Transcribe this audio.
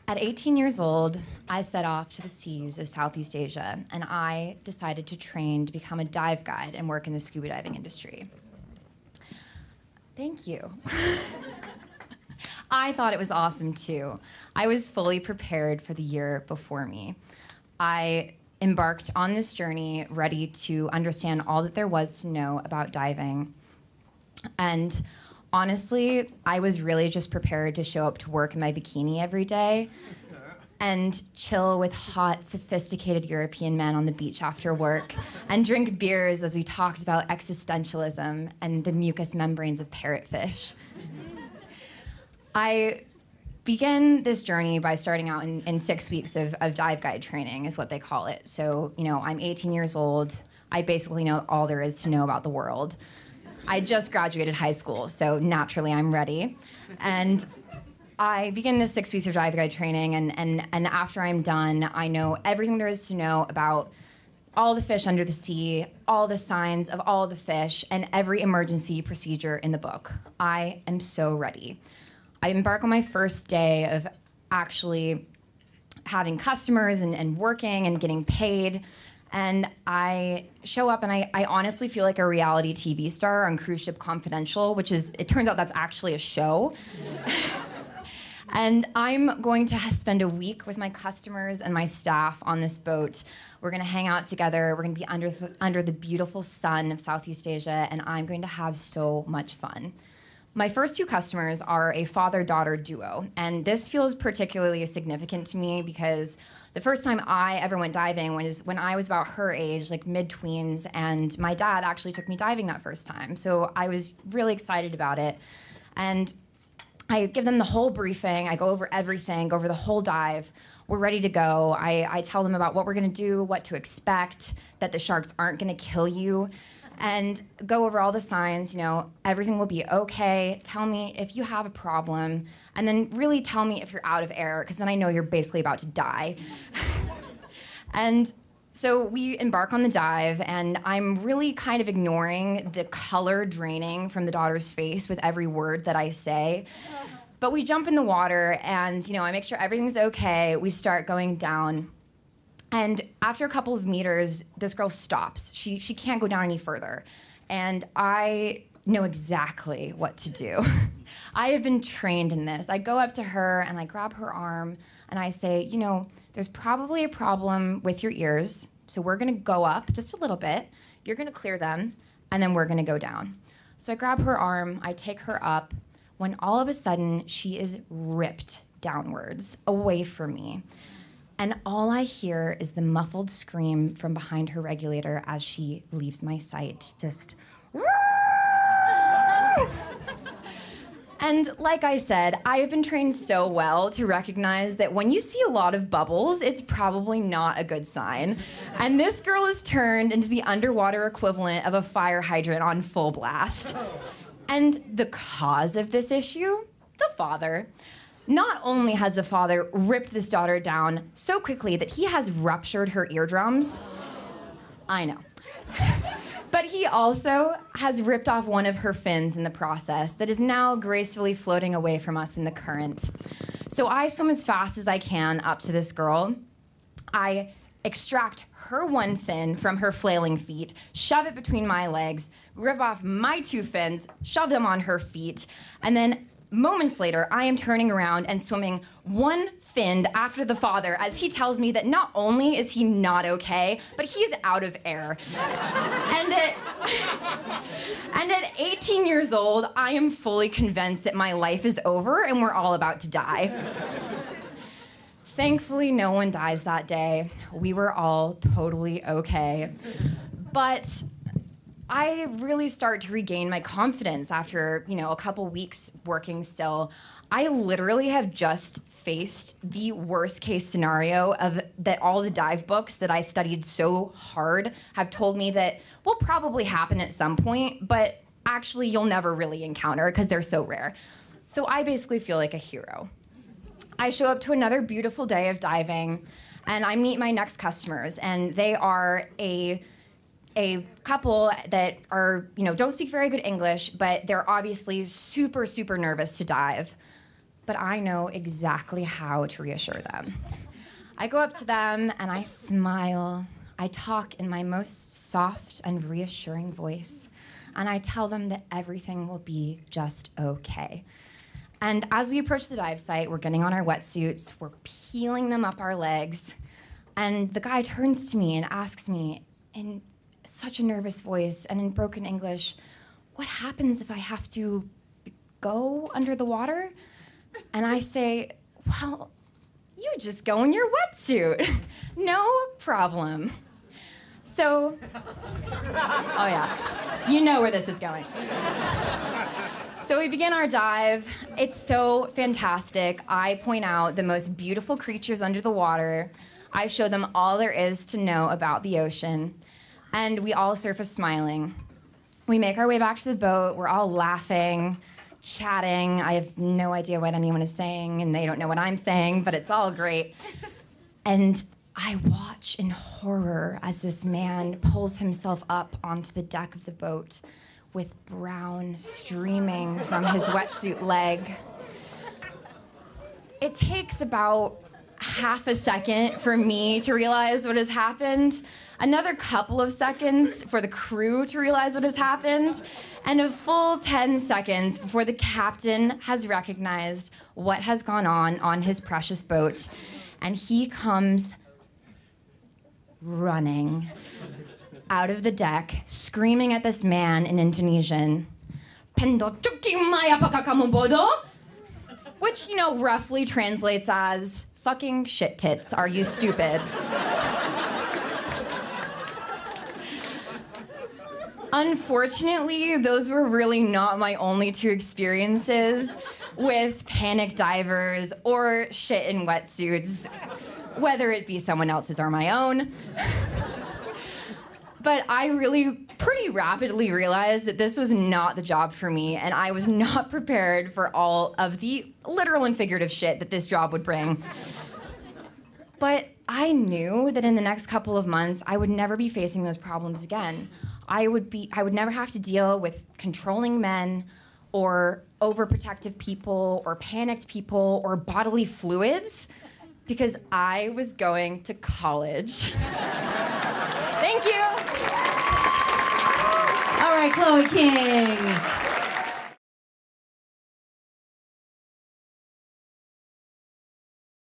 At 18 years old, I set off to the seas of Southeast Asia, and I decided to train to become a dive guide and work in the scuba diving industry. Thank you. I thought it was awesome too. I was fully prepared for the year before me. I embarked on this journey ready to understand all that there was to know about diving. And honestly, I was really just prepared to show up to work in my bikini every day and chill with hot, sophisticated European men on the beach after work and drink beers as we talked about existentialism and the mucous membranes of parrotfish. I began this journey by starting out in 6 weeks of dive guide training, is what they call it. So, I'm 18 years old. I basically know all there is to know about the world. I just graduated high school, so naturally I'm ready. And I begin this 6 weeks of dive guide training, and after I'm done, I know everything there is to know about all the fish under the sea, all the signs of all the fish, and every emergency procedure in the book. I am so ready. I embark on my first day of actually having customers and working and getting paid. And I show up and I honestly feel like a reality TV star on Cruise Ship Confidential, which is, it turns out that's actually a show. And I'm going to spend a week with my customers and my staff on this boat. We're gonna hang out together. We're gonna be under the beautiful sun of Southeast Asia, and I'm going to have so much fun. My first two customers are a father-daughter duo, and this feels particularly significant to me because the first time I ever went diving was when I was about her age, like mid-tweens, and my dad actually took me diving that first time. So I was really excited about it. And I give them the whole briefing. I go over everything, go over the whole dive. We're ready to go. I tell them about what we're gonna do, what to expect, that the sharks aren't gonna kill you, and go over all the signs. Everything will be okay. Tell me if you have a problem, and then really tell me if you're out of air, because then I know you're basically about to die. And so we embark on the dive, and I'm really kind of ignoring the color draining from the daughter's face with every word that I say. But we jump in the water, and I make sure everything's okay. We start going down. And after a couple of meters, this girl stops. She can't go down any further. And I know exactly what to do. I have been trained in this. I go up to her and I grab her arm and I say, there's probably a problem with your ears, so we're gonna go up just a little bit. You're gonna clear them, and then we're gonna go down. So I grab her arm, I take her up, when all of a sudden she is ripped downwards, away from me. And all I hear is the muffled scream from behind her regulator as she leaves my sight. Just, and like I said, I have been trained so well to recognize that when you see a lot of bubbles, it's probably not a good sign. And this girl is turned into the underwater equivalent of a fire hydrant on full blast. And the cause of this issue? The father. Not only has the father ripped this daughter down so quickly that he has ruptured her eardrums, I know, but he also has ripped off one of her fins in the process that is now gracefully floating away from us in the current. So I swim as fast as I can up to this girl. I extract her one fin from her flailing feet, shove it between my legs, rip off my two fins, shove them on her feet, and then moments later, I am turning around and swimming one fin after the father as he tells me that not only is he not okay, but he's out of air. And at 18 years old, I am fully convinced that my life is over and we're all about to die. Thankfully, no one dies that day. We were all totally okay. But I really start to regain my confidence after, a couple weeks working still. I literally have just faced the worst case scenario of that all the dive books that I studied so hard have told me that will probably happen at some point, but actually you'll never really encounter because they're so rare. So I basically feel like a hero. I show up to another beautiful day of diving, and I meet my next customers, and they are a couple that are, don't speak very good English, but they're obviously super, super nervous to dive. but I know exactly how to reassure them. I go up to them and I smile. I talk in my most soft and reassuring voice, and I tell them that everything will be just okay. And as we approach the dive site, we're getting on our wetsuits, we're peeling them up our legs, and the guy turns to me and asks me in such a nervous voice and in broken English, what happens if I have to go under the water? And I say, well, you just go in your wetsuit. No problem. So, oh yeah, you know where this is going. So we begin our dive. It's so fantastic. I point out the most beautiful creatures under the water. I show them all there is to know about the ocean. And we all surface smiling. We make our way back to the boat. We're all laughing, chatting. I have no idea what anyone is saying, and they don't know what I'm saying, but it's all great. And I watch in horror as this man pulls himself up onto the deck of the boat with brown streaming from his wetsuit leg. It takes about half a second for me to realize what has happened, another couple of seconds for the crew to realize what has happened, and a full 10 seconds before the captain has recognized what has gone on his precious boat. And he comes running out of the deck, screaming at this man in Indonesian, "Pendotuki maya pakakamu bodo?" Which, roughly translates as, "Fucking shit tits, are you stupid?" Unfortunately, those were really not my only two experiences with panic divers or shit in wetsuits, whether it be someone else's or my own. But I really pretty rapidly realized that this was not the job for me, and I was not prepared for all of the literal and figurative shit that this job would bring. But I knew that in the next couple of months, I would never be facing those problems again. I would never have to deal with controlling men or overprotective people or panicked people or bodily fluids because I was going to college. Thank you. All right, Chloe King.